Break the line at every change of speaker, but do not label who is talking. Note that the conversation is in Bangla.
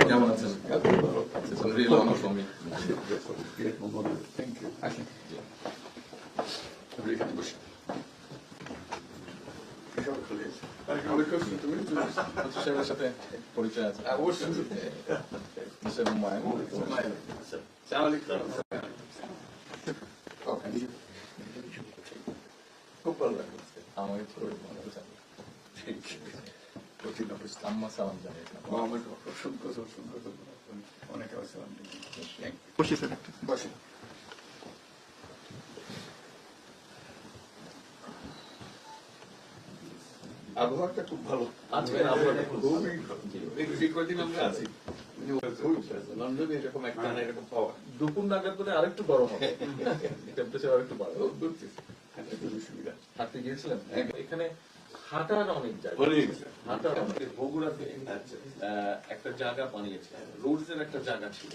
কেমন আছেন? Real honour for me.
Thank you. আসেন এখানে বসে।
সাহেবের সাথে পরিচয় আছে
অবশ্যই।
মিস্টার হুমায়ুন।
খুব ভালো লাগলো।
আমাকে
কঠিন অবস্থা।
আম্মা সালাম জানিয়েছিলাম।
আমাকে অসংখ্য অসংখ্য ধন্যবাদ। অনেক আসসালাম।
বসে স্যার
বসে। আবহাওয়াটা খুব ভালো।
আজকের আবহাওয়াটা খুব ভালো।
খুবই ভালো। এই কদিন আমরা আছি লন্ডনে এরকম একটা এরকম পাওয়া
দুপুর নাগাদ করে আরেকটু গরম হবে, টেম্পারেচার আরেকটু বাড়বে।
সুবিধা।
হাঁটতে গিয়েছিলেন? এখানে হাঁটার অনেক জায়গা, হাঁটার অনেক।
বগুড়াতে একটা জায়গা বানিয়েছে, রোডস এর একটা জায়গা ছিল।